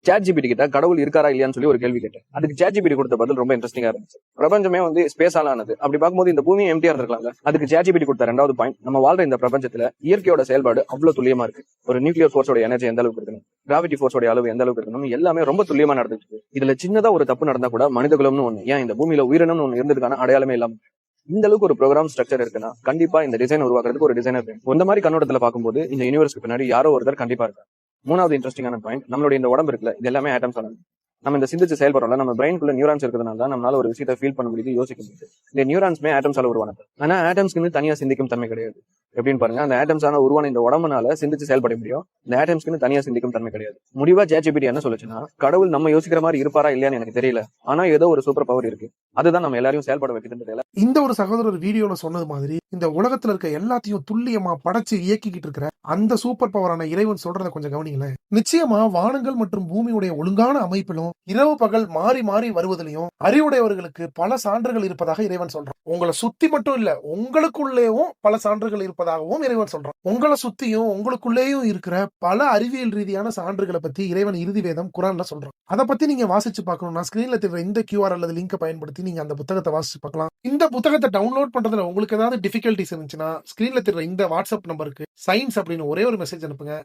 ChatGPT கிட்ட கடவுள் இருக்காரா இல்லையான்னு சொல்லி ஒரு கேள்வி கேட்டேன். அதுக்கு ChatGPT கொடுத்த பதில் ரொம்ப இன்ட்ரெஸ்டிங்கா இருந்துச்சு. பிரபஞ்சமே வந்து ஸ்பேஸால ஆனது. அப்படி பார்க்கும்போது இந்த பூமி எம்டியா இருக்கலாம்ல. அதுக்கு ChatGPT கொடுத்த ரெண்டாவது பாயிண்ட், நம்ம வாழ்ற இந்த பிரபஞ்சத்துல இயற்கையோட செயல்பாடு அவ்வளவு துல்லியமா இருக்கு. ஒரு நியூக்ளியர் ஃபோர்ஸோட எனர்ஜி எந்த அளவுக்கு இருக்கணும், கிராவிட்டி ஃபோர்ஸோட அளவு எந்த அளவுக்கு இருக்கணும், எல்லாமே ரொம்ப துல்லியமா நடந்துச்சு. இதுல சின்னதா ஒரு தப்பு நடந்தா கூட மனிதகுலம்னு ஒண்ணு, ஏன் இந்த பூமியில உயிரினம்னு ஒண்ணு இருந்ததுக்கான அடையாளமே இல்லாம இந்த அளவுக்கு ஒரு ப்ரோக்ராம் ஸ்ட்ரக்சர் இருக்குன்னா கண்டிப்பா இந்த டிசைன் உருவாக்குறதுக்கு ஒரு டிசைனர் வேணும். இந்த மாதிரி கண்ணோட்டத்துல பார்க்கும்போது இந்த யூனிவர்ஸ்க்கு பின்னாடி யாரோ ஒருத்தர் கண்டிப்பா இருக்காங்க. மூணாவது இன்ட்ரெஸ்டிங்கான பாயிண்ட், நம்மளுடைய இந்த உடம்பு இருக்குல்ல, இது எல்லாமே ஆட்டம்ஸ் ஆனது. நம்ம இந்த சிந்திச்சு செயல்படுறோம்ல, நம்ம பிரெயின்குள்ள நியூரான்ஸ் இருக்கிறதுனால தான் நம்மளால ஒரு விஷயத்தை ஃபீல் பண்ண முடியுது, யோசிக்க முடியுது. இந்த நியூரான்ஸ்மே ஆட்டம்ஸால உருவானது. ஆனா ஆட்டம்ஸ்க்கு தனியா சிந்திக்கும் தன்மை கிடையாது. எப்படின்னு பாருங்க, அந்த ஆட்டம்ஸான உருவான இந்த உடம்புனால சிந்திச்சு செயல்பட முடியும். இந்த ஆட்டம்ஸ்க்கு தனியா சிந்திக்கும் தன்மை கிடையாது. முடிவா ChatGPT என்ன சொல்லுச்சுன்னா, கடவுள் நம்ம யோசிக்கிற மாதிரி இருப்பாரா இல்லையான்னு எனக்கு தெரியல, ஆனா ஏதோ ஒரு சூப்பர் பவர் இருக்கு, அதுதான் நம்ம எல்லாரையும் செயல்பட வைக்குதுன்றது. இந்த ஒரு சகோதரர் வீடியோல சொன்னது மாதிரி இந்த உலகத்துல இருக்க எல்லாத்தையும் துல்லியமா படைச்சு இயக்கிக்கிட்டு இருக்கிற அந்த சூப்பர் பவரான இறைவன் சொல்றதை கொஞ்சம் கவனிங்களேன். நிச்சயமா வானங்கள் மற்றும் பூமியுடைய ஒழுங்கான அமைப்பிலும் இரவு பகல் மாறி மாறி வருவதிலையும் அறிவுடையவர்களுக்கு பல சான்றுகள் இருப்பதாக இறைவன் சொல்றான். உங்களை சுத்தி மட்டும் இல்ல, உங்களுக்குள்ளேயும் பல சான்றுகள் இருப்பதாகவும் இறைவன் சொல்றான். உங்களை சுத்தியும் உங்களுக்குள்ளேயும் இருக்கிற பல அறிவியல் ரீதியான சான்றுகளை பத்தி இறைவன் இறுதி வேதம் குரான்ல சொல்றான். அதை பத்தி நீங்க வாசிச்சு பார்க்கணும்னா ஸ்கிரீன்ல தெரியுற இந்த QR அல்லது லிங்கை பயன்படுத்தி நீங்க அந்த புத்தகத்தை வாசிச்சு பார்க்கலாம். இந்த புத்தகத்தை டவுன்லோட் பண்றதுல உங்களுக்கு ஏதாவது டிஃபிகல்டிஸ் இருந்துச்சுன்னா ஸ்கிரீன்ல தெரியுற இந்த வாட்ஸ்அப் நம்பருக்கு சயின்ஸ் அப்படின்னு ஒரே ஒரு மெசேஜ் அனுப்புங்க.